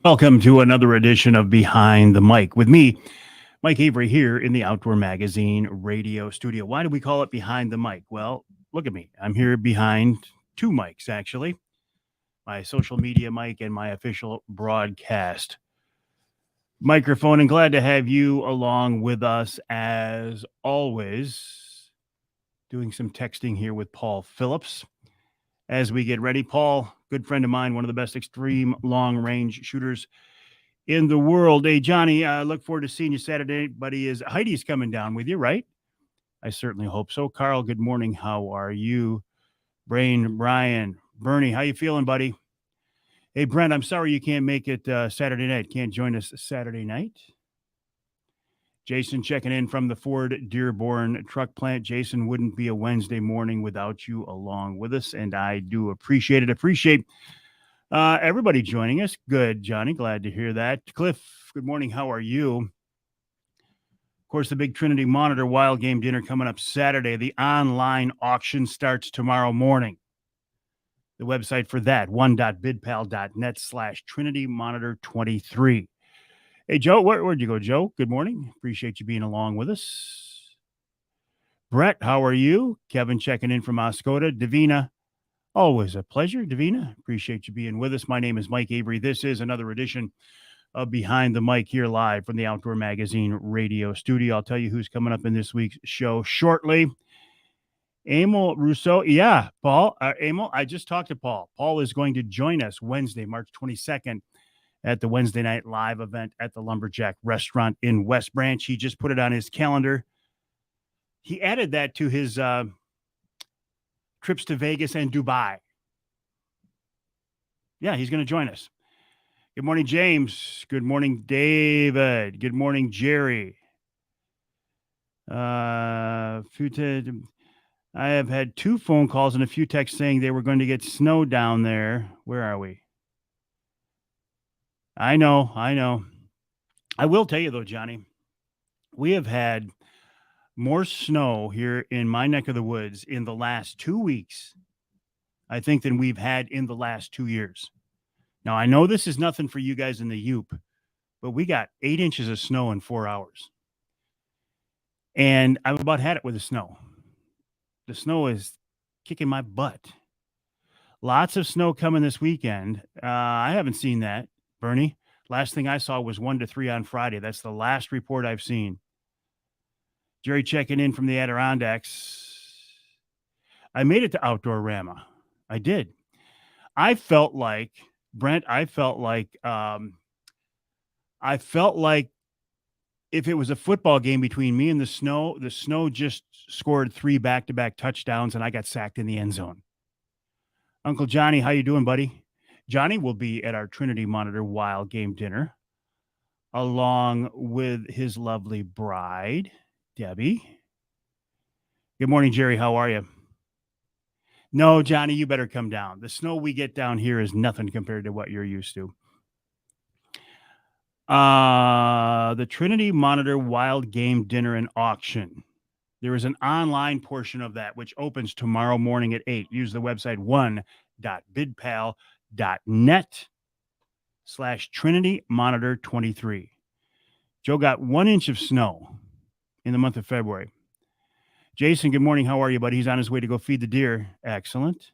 Welcome to another edition of Behind the Mic with me, Mike Avery, here in the Outdoor Magazine radio studio. Why do we call it Behind the Mic? Well, look at me. I'm here behind two mics, actually, my social media mic and my official broadcast microphone. And glad to have you along with us as always. Doing some texting here with Paul Phillips as we get ready. Paul, good friend of mine, one of the best extreme long range shooters in the world. Hey, Johnny, I look forward to seeing you Saturday. Buddy, is Heidi's coming down with you, right? I certainly hope so. Carl, good morning. How are you? Brain, Brian, Bernie, how you feeling, buddy? Hey, Brent, I'm sorry you can't make it Saturday night. Can't join us Saturday night. Jason checking in from the Ford Dearborn truck plant. Jason, wouldn't be a Wednesday morning without you along with us, and I do appreciate it. Appreciate everybody joining us. Good, Johnny. Glad to hear that. Cliff, good morning. How are you? Of course, the big Trinity Monitor Wild Game Dinner coming up Saturday. The online auction starts tomorrow morning. The website for that, one.bidpal.net/Trinity Monitor 23. Hey, Joe, where'd you go, Joe? Good morning. Appreciate you being along with us. Brett, how are you? Kevin checking in from Oscoda. Davina, always a pleasure, Davina. Appreciate you being with us. My name is Mike Avery. This is another edition of Behind the Mic here live from the Outdoor Magazine radio studio. I'll tell you who's coming up in this week's show shortly. Emil Rousseau. Yeah, Paul. Emil, I just talked to Paul. Paul is going to join us Wednesday, March 22nd at the Wednesday night live event at the Lumberjack Restaurant in West Branch. He just put it on his calendar. He added that to his trips to Vegas and Dubai. Yeah, he's going to join us. Good morning, James. Good morning, David. Good morning, Jerry. I have had 2 phone calls and a few texts saying they were going to get snow down there. Where are we? I know. I will tell you, though, Johnny, we have had more snow here in my neck of the woods in the last 2 weeks, I think, than we've had in the last 2 years. Now, I know this is nothing for you guys in the Yoop, but we got 8 inches of snow in 4 hours. And I've about had it with the snow. The snow is kicking my butt. Lots of snow coming this weekend. I haven't seen that, Bernie. Last thing I saw was 1 to 3 on Friday. That's the last report I've seen. Jerry checking in from the Adirondacks. I made it to Outdoor Rama. I did. I felt like, Brent, if it was a football game between me and the snow just scored 3 back-to-back touchdowns, and I got sacked in the end zone. Uncle Johnny, how you doing, buddy? Johnny will be at our Trinity Monitor Wild Game Dinner, along with his lovely bride, Debbie. Good morning, Jerry. How are you? No, Johnny, you better come down. The snow we get down here is nothing compared to what you're used to. The Trinity Monitor Wild Game Dinner and Auction. There is an online portion of that which opens tomorrow morning at 8. Use the website one.bidpal.net/Trinity Monitor 23. Joe got 1 inch of snow in the month of February. Jason, good morning. How are you, buddy? He's on his way to go feed the deer. Excellent.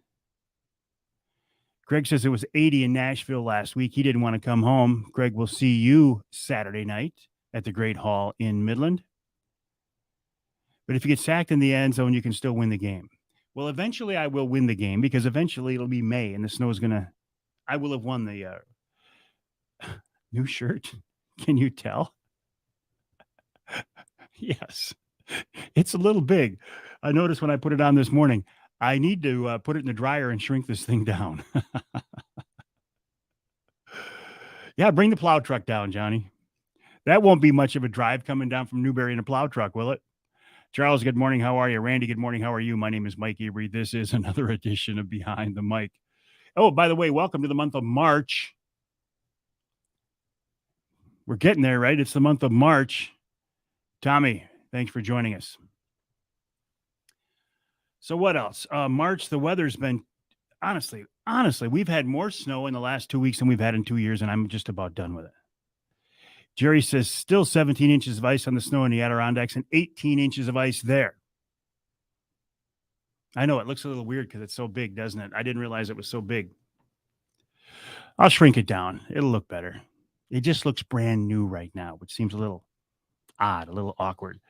Greg says it was 80 in Nashville last week. He didn't want to come home. Greg, will see you Saturday night at the Great Hall in Midland. But if you get sacked in the end zone, you can still win the game. Well, eventually I will win the game because eventually it'll be May and the snow is I will have won the new shirt. Can you tell? Yes. It's a little big. I noticed when I put it on this morning, I need to put it in the dryer and shrink this thing down. Yeah, bring the plow truck down, Johnny. That won't be much of a drive coming down from Newberry in a plow truck, will it? Charles, good morning. How are you? Randy, good morning. How are you? My name is Mike Avery. This is another edition of Behind the Mic. Oh, by the way, welcome to the month of March. We're getting there, right? It's the month of March. Tommy, thanks for joining us. So what else? March, the weather's been honestly Honestly, we've had more snow in the last 2 weeks than we've had in 2 years, and I'm just about done with it. Jerry says still 17 inches of ice on the snow in the Adirondacks and 18 inches of ice there. I know it looks a little weird because it's so big, doesn't it? I didn't realize it was so big. I'll shrink it down. It'll look better. It just looks brand new right now, which seems a little odd, a little awkward.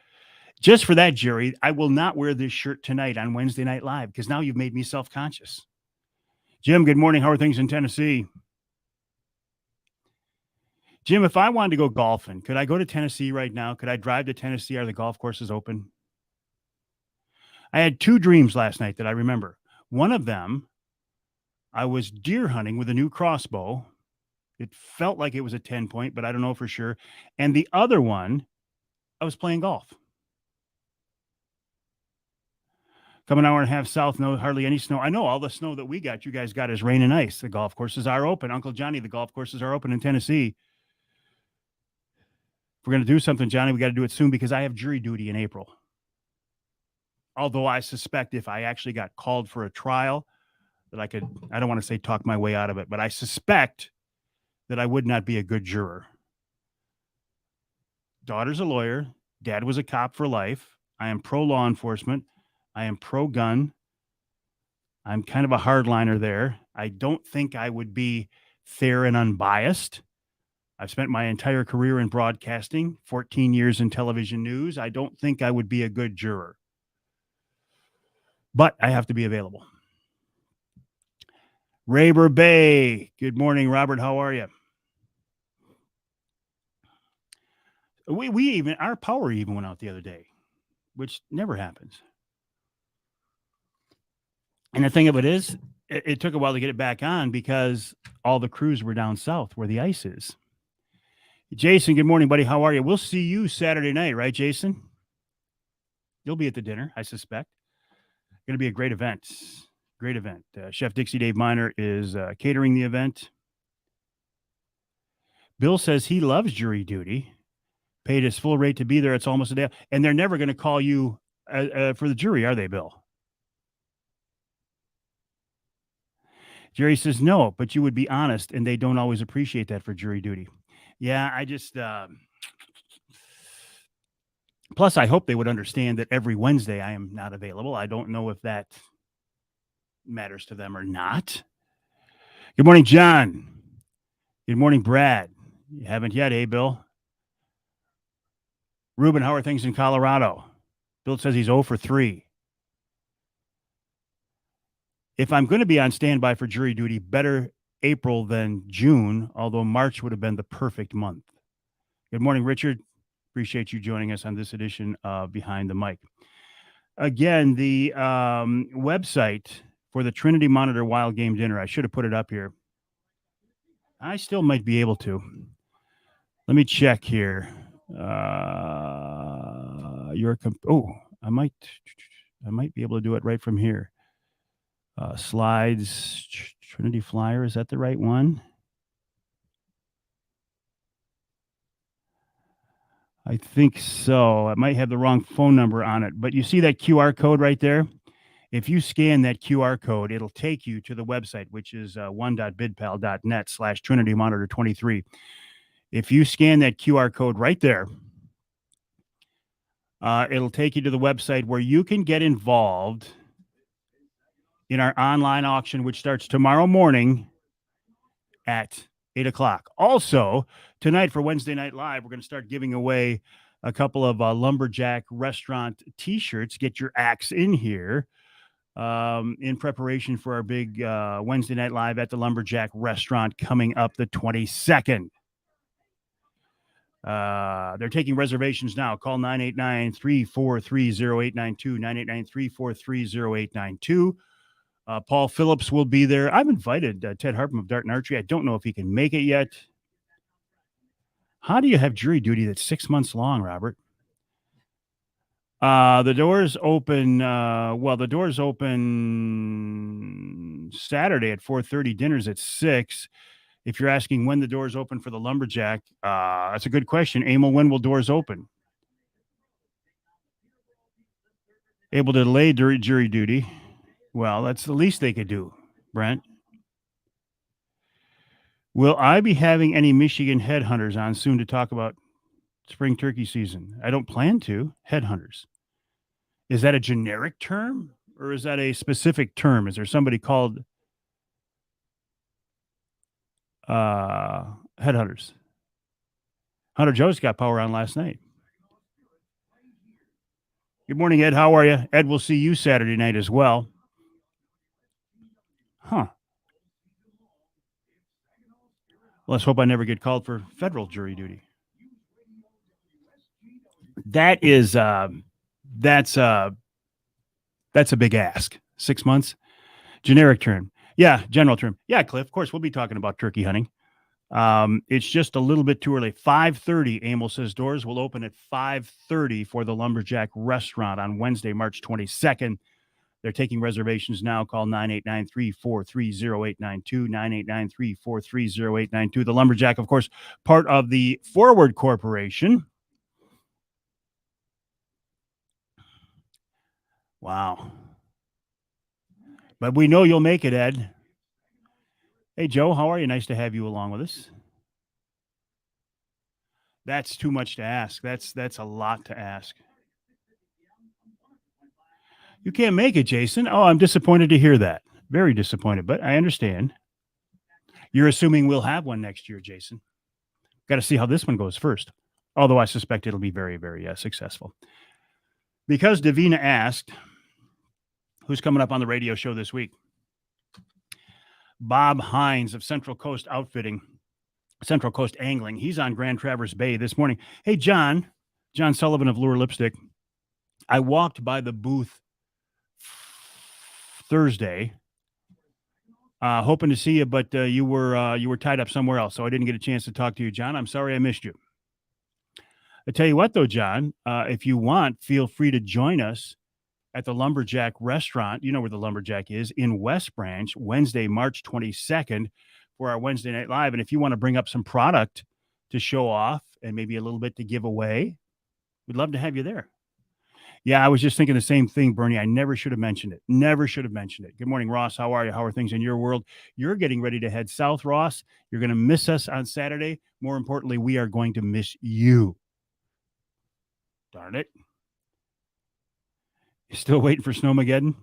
Just for that, Jerry, I will not wear this shirt tonight on Wednesday Night Live because now you've made me self-conscious. Jim, good morning. How are things in Tennessee? Jim, if I wanted to go golfing, could I go to Tennessee right now? Could I drive to Tennessee? Are the golf courses open? I had 2 dreams last night that I remember. One of them, I was deer hunting with a new crossbow. It felt like it was a 10-point, but I don't know for sure. And the other one, I was playing golf. Come an hour and a half south, no, hardly any snow. I know all the snow that we got, you guys got is rain and ice. The golf courses are open. Uncle Johnny, the golf courses are open in Tennessee. If we're going to do something, Johnny, we got to do it soon because I have jury duty in April. Although I suspect if I actually got called for a trial, that I don't want to say talk my way out of it, but I suspect that I would not be a good juror. Daughter's a lawyer. Dad was a cop for life. I am pro law enforcement. I am pro gun. I'm kind of a hardliner there. I don't think I would be fair and unbiased. I've spent my entire career in broadcasting, 14 years in television news. I don't think I would be a good juror. But I have to be available. Raber Bay. Good morning, Robert. How are you? Our power even went out the other day, which never happens. And the thing of it is, it took a while to get it back on because all the crews were down south where the ice is. Jason, good morning, buddy. How are you? We'll see you Saturday night, right, Jason? You'll be at the dinner, I suspect. Going to be a great event. Great event. Chef Dixie Dave Miner is catering the event. Bill says he loves jury duty. Paid his full rate to be there. It's almost a day. And they're never going to call you for the jury, are they, Bill? Jerry says, no, but you would be honest, and they don't always appreciate that for jury duty. Yeah, I just... plus, I hope they would understand that every Wednesday I am not available. I don't know if that matters to them or not. Good morning, John. Good morning, Brad. You haven't yet, eh, Bill? Ruben, how are things in Colorado? Bill says he's 0 for 3. If I'm going to be on standby for jury duty, better April than June, although March would have been the perfect month. Good morning, Richard. Appreciate you joining us on this edition of Behind the Mic. Again, the website for the Trinity Monitor Wild Game Dinner, I should have put it up here. I still might be able to. Let me check here. I might be able to do it right from here. Slides, Trinity Flyer, is that the right one? I think so. I might have the wrong phone number on it, but you see that QR code right there? If you scan that QR code, it'll take you to the website, which is one.bidpal.net/Trinity Monitor 23. If you scan that QR code right there, it'll take you to the website where you can get involved in our online auction, which starts tomorrow morning at 8 o'clock. Also, tonight for Wednesday Night Live, we're going to start giving away a couple of Lumberjack Restaurant T-shirts. Get your axe in here in preparation for our big Wednesday Night Live at the Lumberjack Restaurant coming up the 22nd. They're taking reservations now. Call 989-343-0892, 989-343-0892. Paul Phillips will be there. I've invited Ted Harpman of Dart and Archery. I don't know if he can make it yet. How do you have jury duty that's 6 months long, Robert? The doors open. The doors open Saturday at 4:30. Dinner's at 6. If you're asking when the doors open for the Lumberjack, that's a good question. Emil, when will doors open? Able to delay jury duty. Well, that's the least they could do, Brent. Will I be having any Michigan headhunters on soon to talk about spring turkey season? I don't plan to. Headhunters. Is that a generic term or is that a specific term? Is there somebody called headhunters? Hunter Joe's got power on last night. Good morning, Ed. How are you? Ed, we'll see you Saturday night as well. Huh. Well, let's hope I never get called for federal jury duty. That is that's a big ask. 6 months. Generic term. Yeah, general term. Yeah, Cliff. Of course, we'll be talking about turkey hunting. It's just a little bit too early. 5:30. Emil says doors will open at 5:30 for the Lumberjack Restaurant on Wednesday, March 22nd. They're taking reservations now. Call 989-343-0892, 989-343-0892. The Lumberjack, of course, part of the Forward Corporation. Wow. But we know you'll make it, Ed. Hey, Joe, how are you? Nice to have you along with us. That's too much to ask. That's a lot to ask. You can't make it, Jason. Oh, I'm disappointed to hear that. Very disappointed, but I understand. You're assuming we'll have one next year, Jason. Got to see how this one goes first. Although I suspect it'll be very, very successful. Because Davina asked, who's coming up on the radio show this week? Bob Hines of Central Coast Outfitting, Central Coast Angling. He's on Grand Traverse Bay this morning. Hey, John Sullivan of Lure Lipstick. I walked by the booth Thursday, hoping to see you, but you were tied up somewhere else, so I didn't get a chance to talk to you, John. I'm sorry I missed you. I tell you what, though, John, if you want, feel free to join us at the Lumberjack Restaurant. You know where the Lumberjack is, in West Branch, Wednesday, March 22nd, for our Wednesday Night Live. And if you want to bring up some product to show off and maybe a little bit to give away, we'd love to have you there. Yeah, I was just thinking the same thing, Bernie. I never should have mentioned it. Good morning, Ross. How are you? How are things in your world? You're getting ready to head south, Ross. You're going to miss us on Saturday. More importantly, we are going to miss you. Darn it. You still waiting for Snowmageddon?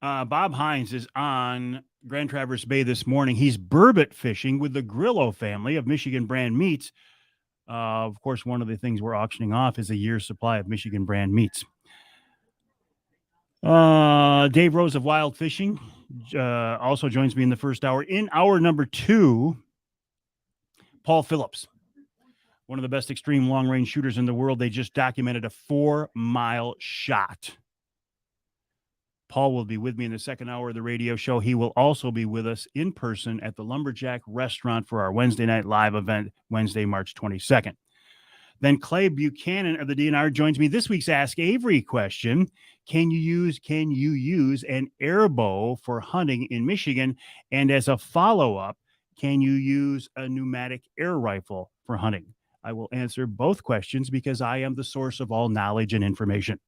Bob Hines is on Grand Traverse Bay this morning. He's burbot fishing with the Grillo family of Michigan brand meats. Of course, one of the things we're auctioning off is a year's supply of Michigan brand meats. Dave Rose of Wild Fishing also joins me in the first hour. In hour number 2, Paul Phillips, one of the best extreme long-range shooters in the world. They just documented a 4-mile shot. Paul will be with me in the second hour of the radio show. He will also be with us in person at the Lumberjack Restaurant for our Wednesday Night Live event, Wednesday, March 22nd. Then Clay Buchanan of the DNR joins me. This week's Ask Avery question: Can you use an air bow for hunting in Michigan? And as a follow-up, can you use a pneumatic air rifle for hunting? I will answer both questions because I am the source of all knowledge and information.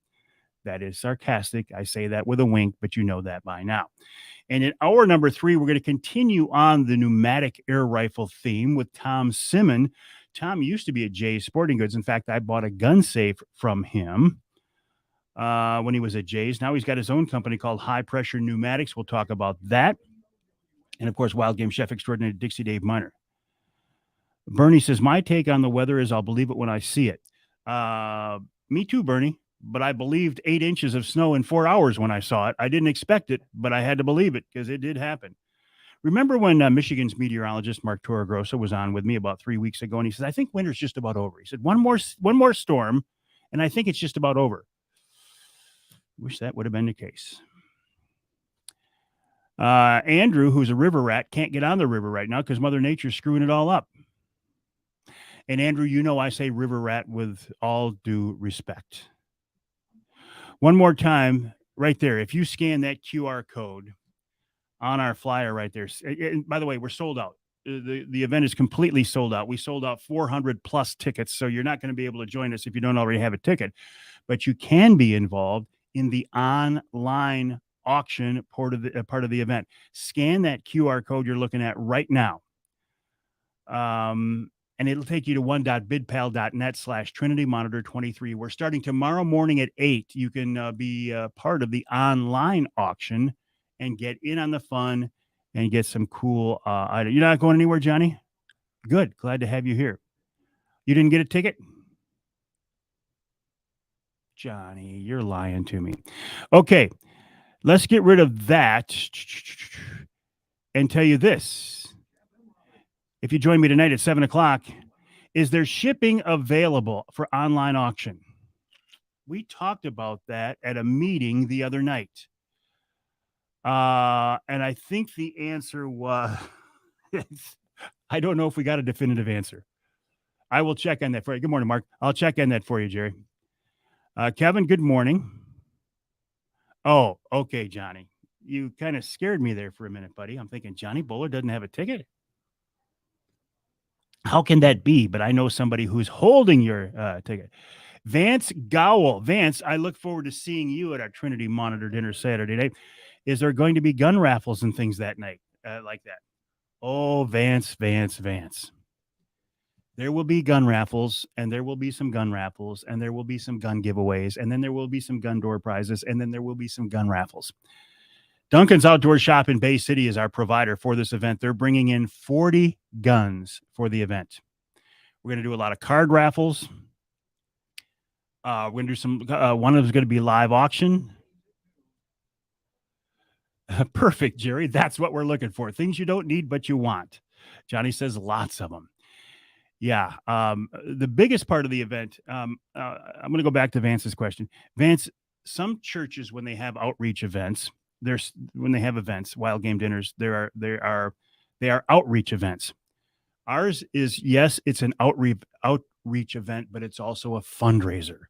That is sarcastic. I say that with a wink, but you know that by now. And in hour number 3, we're going to continue on the pneumatic air rifle theme with Tom Simon. Tom used to be at Jay's Sporting Goods. In fact, I bought a gun safe from him when he was at Jay's. Now he's got his own company called High Pressure Pneumatics. We'll talk about that. And, of course, Wild Game Chef Extraordinary Dixie Dave Miner. Bernie says, my take on the weather is I'll believe it when I see it. Me too, Bernie. But I believed 8 inches of snow in 4 hours when I saw it. I didn't expect it, but I had to believe it because it did happen. Remember when Michigan's meteorologist Mark Torregrossa was on with me about 3 weeks ago, and he said, I think winter's just about over. He said, one more storm, and I think it's just about over. Wish that would have been the case. Andrew, who's a river rat, can't get on the river right now because Mother Nature's screwing it all up. And Andrew, you know I say river rat with all due respect. One more time, right there. If you scan that QR code on our flyer right there, and by the way, we're sold out. The event is completely sold out. We sold out 400 plus tickets, so you're not going to be able to join us if you don't already have a ticket. But you can be involved in the online auction part of the event. Scan that QR code you're looking at right now. And it'll take you to one.bidpal.net/Trinity Monitor 23. We're starting tomorrow morning at 8. You can be part of the online auction and get in on the fun and get some cool items. You're not going anywhere, Johnny? Good. Glad to have you here. You didn't get a ticket? Johnny, you're lying to me. Okay, let's get rid of that and tell you this. If you join me tonight at 7 o'clock, is there shipping available for online auction? We talked about that at a meeting the other night. And I think the answer was, I don't know if we got a definitive answer. I will check on that for you. Good morning, Mark. I'll check on that for you, Jerry. Kevin, good morning. Oh, okay, Johnny. You kind of scared me there for a minute, buddy. I'm thinking Johnny Bowler doesn't have a ticket. How can that be? But I know somebody who's holding your ticket. Vance Gowell. Vance, I look forward to seeing you at our Trinity Monitor dinner Saturday night. Is there going to be gun raffles and things that night like that? Oh, Vance. There will be gun raffles, and there will be some gun raffles, and there will be some gun giveaways, and then there will be some gun door prizes, and then there will be some gun raffles. Duncan's Outdoor Shop in Bay City is our provider for this event. They're bringing in 40 guns for the event. We're going to do a lot of card raffles. We're going to do some, one of them is going to be live auction. Perfect, Jerry. That's what we're looking for. Things you don't need, but you want. Johnny says lots of them. Yeah. The biggest part of the event, I'm going to go back to Vance's question. Vance, some churches, when they have outreach events, when they have events, wild game dinners, they are outreach events. Ours is, yes, it's an outreach event, but it's also a fundraiser.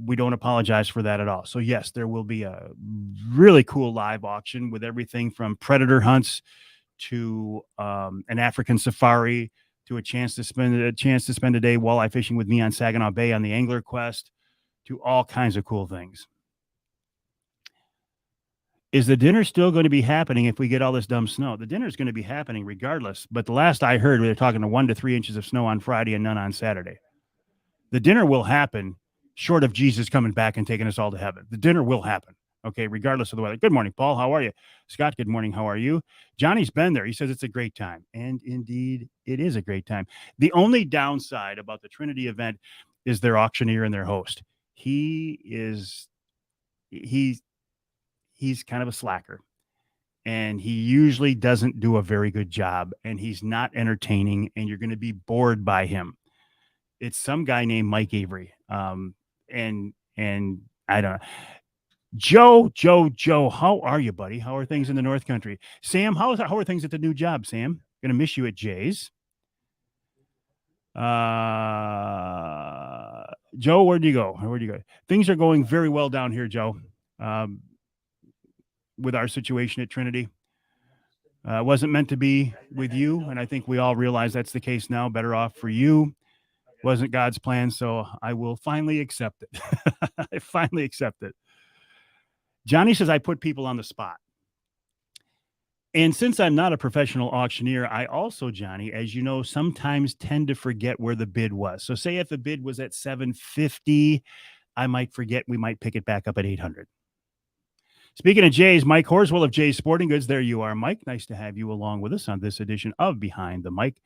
We don't apologize for that at all. So yes, there will be a really cool live auction with everything from predator hunts to an African safari to a chance to spend a day walleye fishing with me on Saginaw Bay on the Angler Quest, to all kinds of cool things. Is the dinner still going to be happening if we get all this dumb snow? The dinner is going to be happening regardless. But the last I heard, we were talking to 1 to 3 inches of snow on Friday and none on Saturday. The dinner will happen short of Jesus coming back and taking us all to heaven. The dinner will happen. Okay, regardless of the weather. Good morning, Paul. How are you? Scott, good morning. How are you? Johnny's been there. He says it's a great time. And indeed, it is a great time. The only downside about the Trinity event is their auctioneer and their host. He's kind of a slacker. And he usually doesn't do a very good job. And he's not entertaining. And you're going to be bored by him. It's some guy named Mike Avery. And I don't know. Joe, how are you, buddy? How are things in the North Country? Sam, how are things at the new job, Sam? Gonna miss you at Jay's. Joe, where'd you go? Things are going very well down here, Joe. With our situation at Trinity. Wasn't meant to be with you, and I think we all realize that's the case now. Better off for you. Wasn't God's plan, so I will finally accept it. I finally accept it. Johnny says I put people on the spot. And since I'm not a professional auctioneer, I also, Johnny, as you know, sometimes tend to forget where the bid was. So say if the bid was at $750, I might forget. We might pick it back up at $800. Speaking of Jay's, Mike Horswell of Jay's Sporting Goods. There you are, Mike. Nice to have you along with us on this edition of Behind the Mic.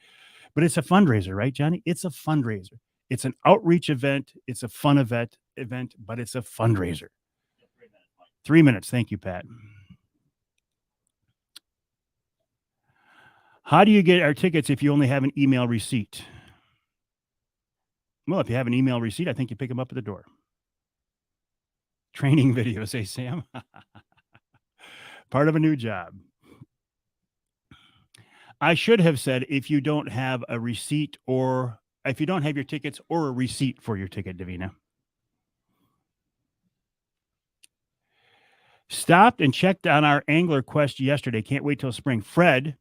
But it's a fundraiser, right, Johnny? It's a fundraiser. It's an outreach event. It's a fun event, but it's a fundraiser. 3 minutes. Thank you, Pat. How do you get our tickets if you only have an email receipt? Well, if you have an email receipt, I think you pick them up at the door. Training videos, hey, Sam? Part of a new job. I should have said if you don't have a receipt or if you don't have your tickets or a receipt for your ticket, Davina. Stopped and checked on our Angler Quest yesterday. Can't wait till spring. Fred,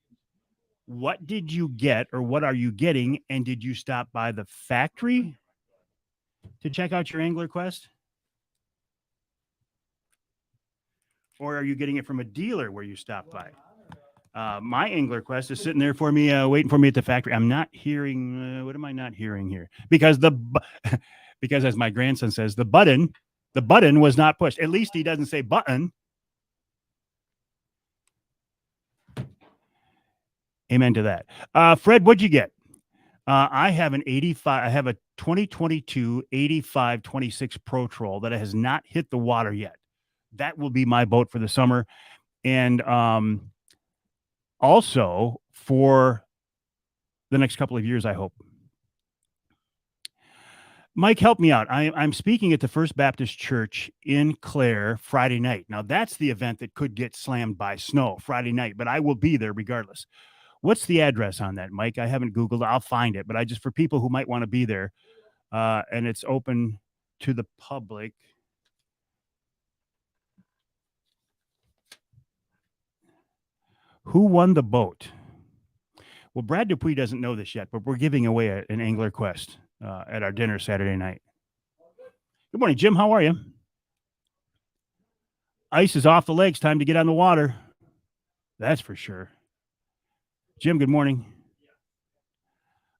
what did you get or what are you getting? And did you stop by the factory to check out your Angler Quest? or are you getting it from a dealer where you stopped by? My Angler Quest is sitting there for me, waiting for me at the factory. I'm not hearing. What am I not hearing here? Because because as my grandson says, the button was not pushed. At least he doesn't say button. Amen to that. Fred, what'd you get? I have an 85. I have a 2022 85 26 Pro Troll that has not hit the water yet. That will be my boat for the summer, and also for the next couple of years, I hope. Mike, help me out. I'm speaking at the First Baptist Church in Clare Friday night. Now, that's the event that could get slammed by snow Friday night, but I will be there regardless. What's the address on that, Mike? I haven't Googled. I'll find it, but I just, for people who might want to be there, and it's open to the public. Who won the boat? Well, Brad Dupuis doesn't know this yet, but we're giving away an Angler Quest at our dinner Saturday night. Good morning, Jim. How are you? Ice is off the lakes. Time to get on the water. That's for sure. Jim, good morning.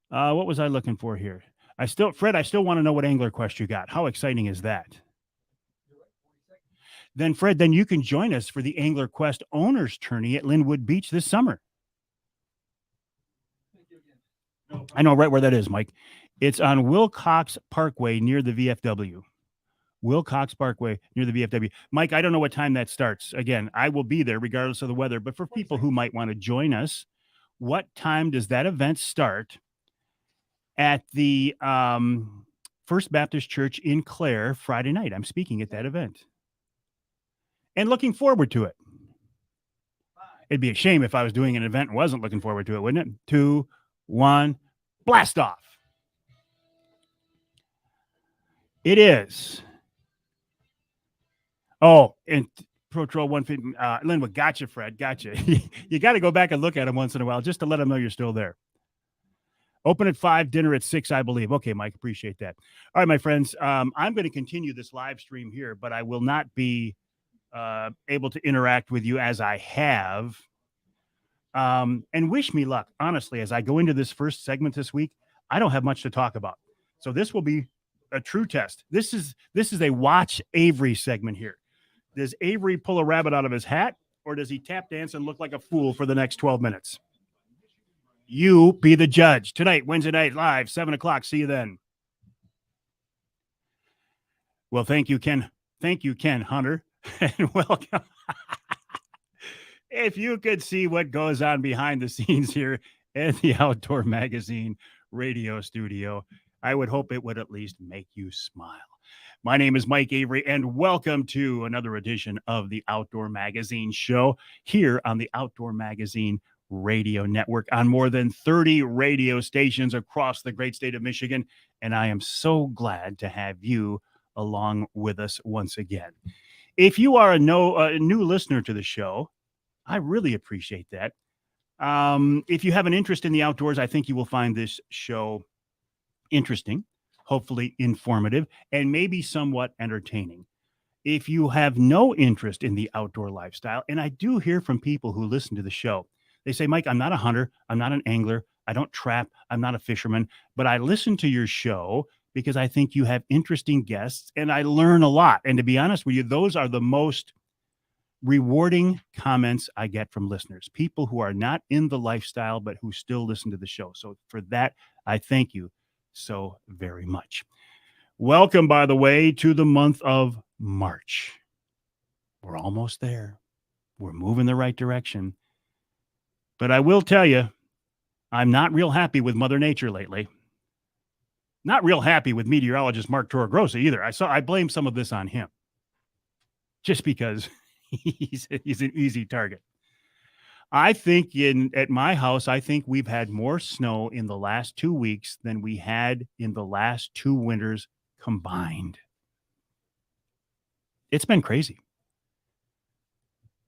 What was I looking for here? Fred, I still want to know what Angler Quest you got. How exciting is that? Then, Fred, then you can join us for the Angler Quest Owners Tourney at Linwood Beach this summer. I know right where that is, Mike. It's on Wilcox Parkway near the VFW. Wilcox Parkway near the VFW. Mike, I don't know what time that starts. Again, I will be there regardless of the weather. But for people who might want to join us, what time does that event start at the First Baptist Church in Clare Friday night? I'm speaking at that event and looking forward to it. It'd be a shame if I was doing an event and wasn't looking forward to it, wouldn't it? 2, 1, blast off. It is. Oh, and Pro Troll 150. Linwood, gotcha, Fred. Gotcha. You got to go back and look at them once in a while just to let them know you're still there. Open at 5, dinner at 6, I believe. Okay, Mike, appreciate that. All right, my friends, I'm going to continue this live stream here, but I will not be able to interact with you as I have. And wish me luck. Honestly, as I go into this first segment this week, I don't have much to talk about. So this will be a true test. This is a watch Avery segment here. Does Avery pull a rabbit out of his hat, or does he tap dance and look like a fool for the next 12 minutes? You be the judge. Tonight, Wednesday night, live, 7 o'clock. See you then. Well, thank you, Ken. Thank you, Ken Hunter, and welcome. If you could see what goes on behind the scenes here at the Outdoor Magazine radio studio, I would hope it would at least make you smile. My name is Mike Avery, and welcome to another edition of the Outdoor Magazine show here on the Outdoor Magazine radio network on more than 30 radio stations across the great state of Michigan. And I am so glad to have you along with us once again. If you are a new listener to the show, I really appreciate that. If you have an interest in the outdoors, I think you will find this show interesting, hopefully informative, and maybe somewhat entertaining. If you have no interest in the outdoor lifestyle, and I do hear from people who listen to the show, they say, Mike, I'm not a hunter, I'm not an angler, I don't trap, I'm not a fisherman, but I listen to your show because I think you have interesting guests and I learn a lot. And to be honest with you, those are the most rewarding comments I get from listeners, people who are not in the lifestyle, but who still listen to the show. So for that, I thank you so very much. Welcome, by the way, to the month of March. We're almost there. We're moving the right direction. But I will tell you, I'm not real happy with Mother Nature lately. Not real happy with meteorologist Mark Torregrossa either. I blame some of this on him, just because he's an easy target. I think at my house, I think we've had more snow in the last 2 weeks than we had in the last 2 winters combined. It's been crazy.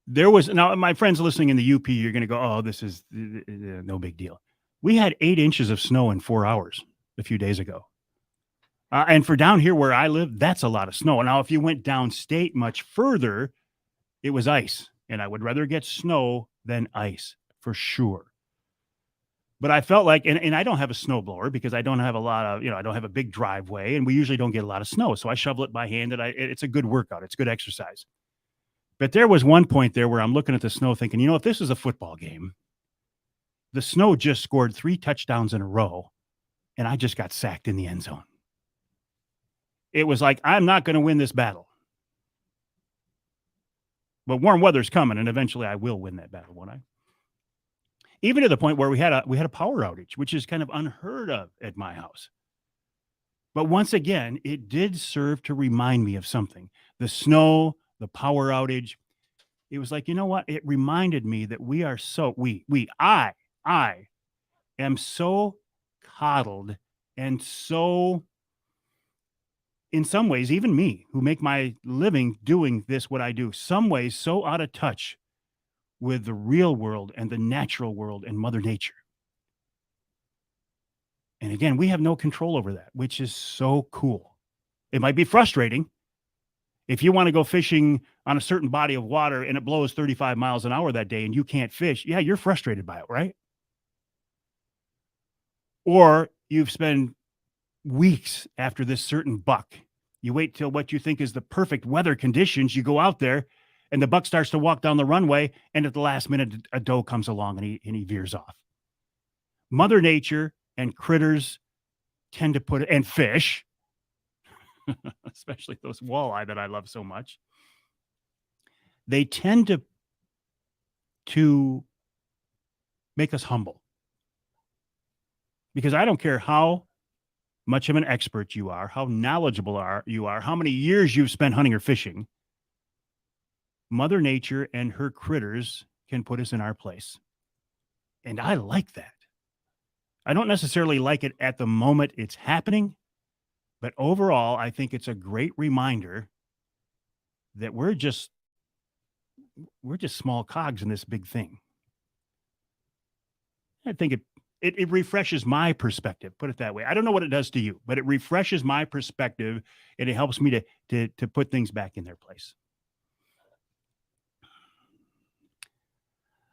Now, my friends listening in the UP, you're going to go, oh, this is no big deal. We had 8 inches of snow in 4 hours a few days ago. And for down here where I live, that's a lot of snow. Now, if you went downstate much further, it was ice, and I would rather get snow than ice for sure. But I felt like, and I don't have a snowblower because I don't have a lot of, I don't have a big driveway, and we usually don't get a lot of snow. So I shovel it by hand, and it's a good workout. It's good exercise. But there was one point there where I'm looking at the snow thinking, if this is a football game, the snow just scored 3 touchdowns in a row, and I just got sacked in the end zone. It was like, I'm not going to win this battle. But warm weather's coming, and eventually I will win that battle, won't I? Even to the point where we had a power outage, which is kind of unheard of at my house. But once again, it did serve to remind me of something. The snow, the power outage. It was like, you know what? It reminded me that we are so I am so coddled and so, in some ways, even me, who make my living doing this, what I do, some ways so out of touch with the real world and the natural world and Mother Nature. And again, we have no control over that, which is so cool. It might be frustrating. If you want to go fishing on a certain body of water and it blows 35 miles an hour that day and you can't fish, yeah, you're frustrated by it, right? Or you've spent weeks after this certain buck. You wait till what you think is the perfect weather conditions. You go out there and the buck starts to walk down the runway, and at the last minute, a doe comes along and he veers off. Mother Nature and critters tend to put it, and fish, especially those walleye that I love so much, they tend to make us humble. Because I don't care how much of an expert you are, how knowledgeable you are, how many years you've spent hunting or fishing, Mother Nature and her critters can put us in our place. And I like that. I don't necessarily like it at the moment it's happening, but overall, I think it's a great reminder that we're just small cogs in this big thing. I think it refreshes my perspective, put it that way. I don't know what it does to you, but it refreshes my perspective, and it helps me to put things back in their place.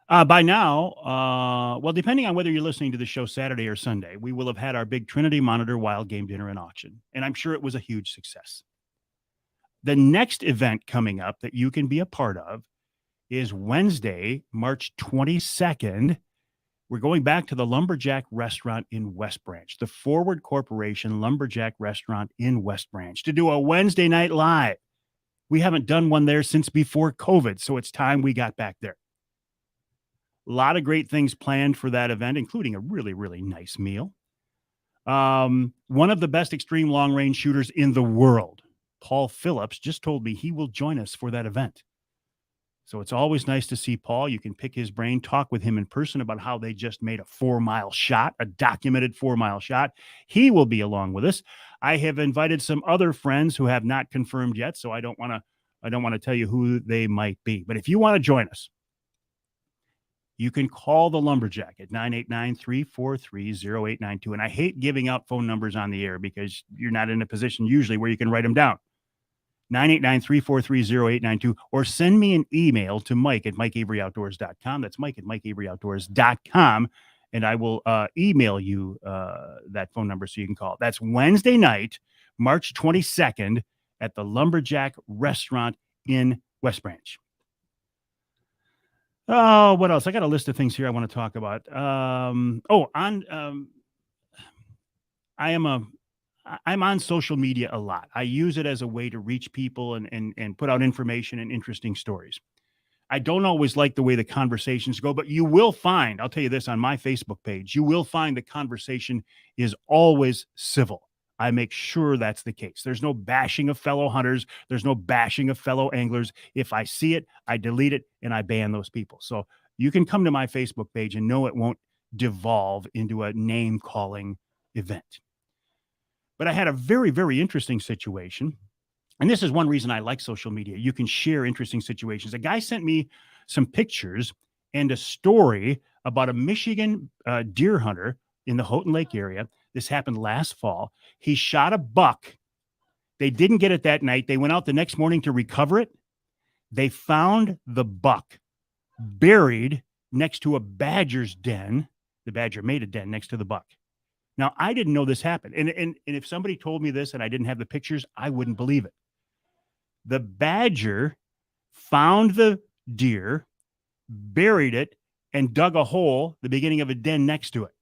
By now, well, depending on whether you're listening to the show Saturday or Sunday, we will have had our big Trinity Monitor Wild Game Dinner and auction, and I'm sure it was a huge success. The next event coming up that you can be a part of is Wednesday, March 22nd. We're going back to the Lumberjack Restaurant in West Branch, the Forward Corporation Lumberjack Restaurant in West Branch, to do a Wednesday night live. We haven't done one there since before COVID, so it's time we got back there. A lot of great things planned for that event, including a really, really nice meal. One of the best extreme long-range shooters in the world, Paul Phillips, just told me he will join us for that event. So it's always nice to see Paul. You can pick his brain, talk with him in person about how they just made a 4-mile shot, a documented 4-mile shot. He will be along with us. I have invited some other friends who have not confirmed yet, so I don't want to tell you who they might be. But if you want to join us, you can call the Lumberjack at 989-343-0892. And I hate giving out phone numbers on the air because you're not in a position usually where you can write them down. 989-343-0892, or send me an email to Mike@MikeAveryOutdoors.com. That's Mike@MikeAveryOutdoors.com. And I will email you that phone number so you can call. That's Wednesday night, March 22nd at the Lumberjack Restaurant in West Branch. Oh, what else? I got a list of things here I want to talk about. I'm on social media a lot. I use it as a way to reach people and put out information and interesting stories. I don't always like the way the conversations go, but you will find, I'll tell you this, on my Facebook page, you will find the conversation is always civil. I make sure that's the case. There's no bashing of fellow hunters. There's no bashing of fellow anglers. If I see it, I delete it and I ban those people. So you can come to my Facebook page and know it won't devolve into a name calling event. But I had a very, very interesting situation. And this is one reason I like social media. You can share interesting situations. A guy sent me some pictures and a story about a Michigan deer hunter in the Houghton Lake area. This happened last fall. He shot a buck. They didn't get it that night. They went out the next morning to recover it. They found the buck buried next to a badger's den. The badger made a den next to the buck. Now, I didn't know this happened. And if somebody told me this and I didn't have the pictures, I wouldn't believe it. The badger found the deer, buried it, and dug a hole, the beginning of a den next to it.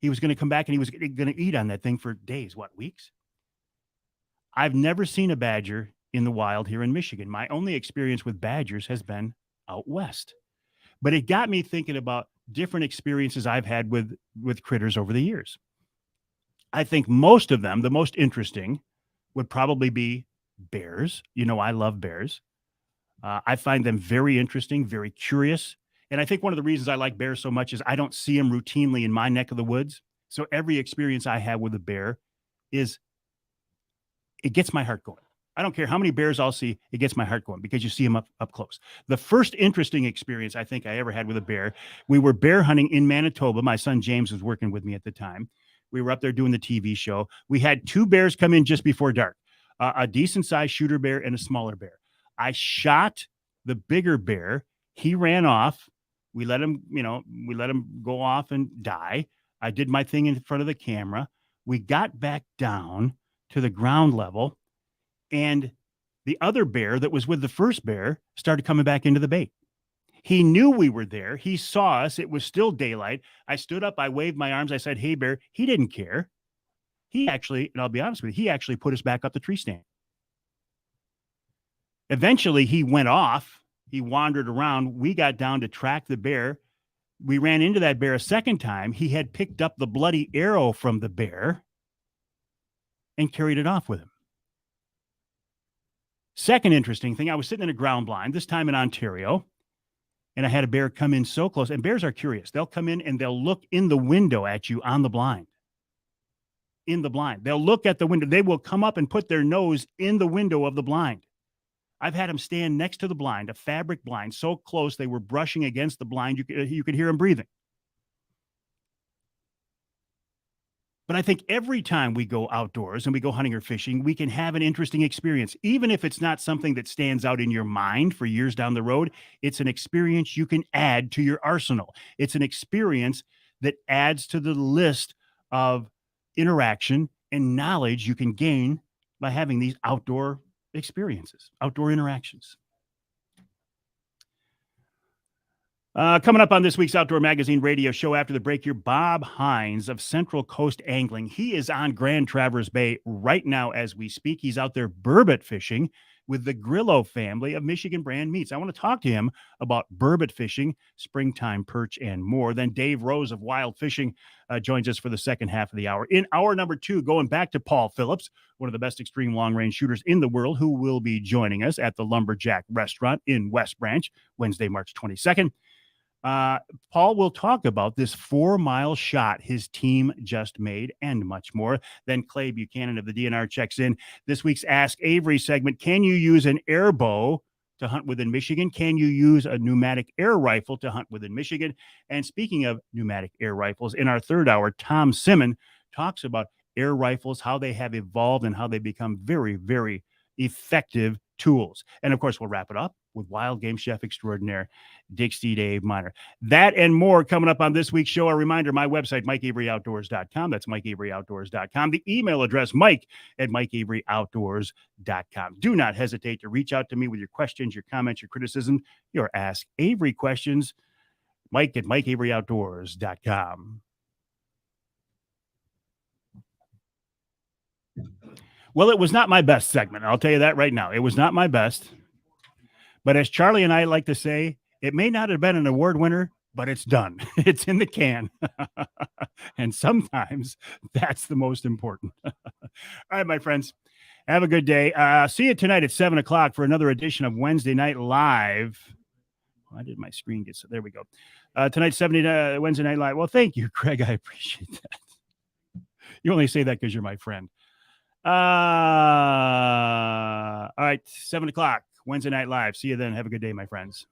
He was going to come back and he was going to eat on that thing for days, weeks? I've never seen a badger in the wild here in Michigan. My only experience with badgers has been out west. But it got me thinking about different experiences I've had with critters over the years. I think most of them, the most interesting, would probably be bears. I love bears. I find them very interesting, very curious. And I think one of the reasons I like bears so much is I don't see them routinely in my neck of the woods. So every experience I have with a bear it gets my heart going. I don't care how many bears I'll see, it gets my heart going because you see them up close. The first interesting experience I think I ever had with a bear, we were bear hunting in Manitoba. My son James was working with me at the time. We were up there doing the TV show. We had two bears come in just before dark, a decent sized shooter bear and a smaller bear. I shot the bigger bear. He ran off. We let him go off and die. I did my thing in front of the camera. We got back down to the ground level, and the other bear that was with the first bear started coming back into the bait. He knew we were there. He saw us. It was still daylight. I stood up. I waved my arms. I said, "Hey, bear." He didn't care. He actually, and I'll be honest with you, he actually put us back up the tree stand. Eventually, he went off. He wandered around. We got down to track the bear. We ran into that bear a second time. He had picked up the bloody arrow from the bear and carried it off with him. Second interesting thing, I was sitting in a ground blind, this time in Ontario, and I had a bear come in so close. And bears are curious. They'll come in and they'll look in the window at you on the blind. In the blind. They'll look at the window. They will come up and put their nose in the window of the blind. I've had them stand next to the blind, a fabric blind, so close they were brushing against the blind, you could hear them breathing. But I think every time we go outdoors and we go hunting or fishing, we can have an interesting experience. Even if it's not something that stands out in your mind for years down the road, it's an experience you can add to your arsenal. It's an experience that adds to the list of interaction and knowledge you can gain by having these outdoor experiences, outdoor interactions. Coming up on this week's Outdoor Magazine radio show after the break here, Bob Hines of Central Coast Angling. He is on Grand Traverse Bay right now as we speak. He's out there burbot fishing with the Grillo family of Michigan brand meats. I want to talk to him about burbot fishing, springtime perch, and more. Then Dave Rose of Wild Fishing joins us for the second half of the hour. In hour number 2, going back to Paul Phillips, one of the best extreme long-range shooters in the world, who will be joining us at the Lumberjack Restaurant in West Branch, Wednesday, March 22nd. Paul will talk about this 4-mile shot his team just made and much more. Then Clay Buchanan of the DNR checks in. This week's Ask Avery segment. Can you use an air bow to hunt within Michigan? Can you use a pneumatic air rifle to hunt within Michigan? And speaking of pneumatic air rifles, in our third hour, Tom Simon talks about air rifles, how they have evolved and how they become very, very effective tools. And of course, we'll wrap it up with wild game chef extraordinaire Dixie Dave Miner. That and more coming up on this week's show. A reminder, my website, MikeAveryOutdoors.com. That's MikeAveryOutdoors.com. The email address, Mike@MikeAveryOutdoors.com. Do not hesitate to reach out to me with your questions, your comments, your criticism, your Ask Avery questions. Mike@MikeAveryOutdoors.com. Well, it was not my best segment. I'll tell you that right now. It was not my best. But as Charlie and I like to say, it may not have been an award winner, but it's done. It's in the can. And sometimes that's the most important. All right, my friends, have a good day. See you tonight at 7 o'clock for another edition of Wednesday Night Live. Why did my screen get so? There we go. Tonight's Wednesday Night Live. Well, thank you, Craig. I appreciate that. You only say that because you're my friend. All right, 7 o'clock, Wednesday Night Live. See you then. Have a good day, my friends.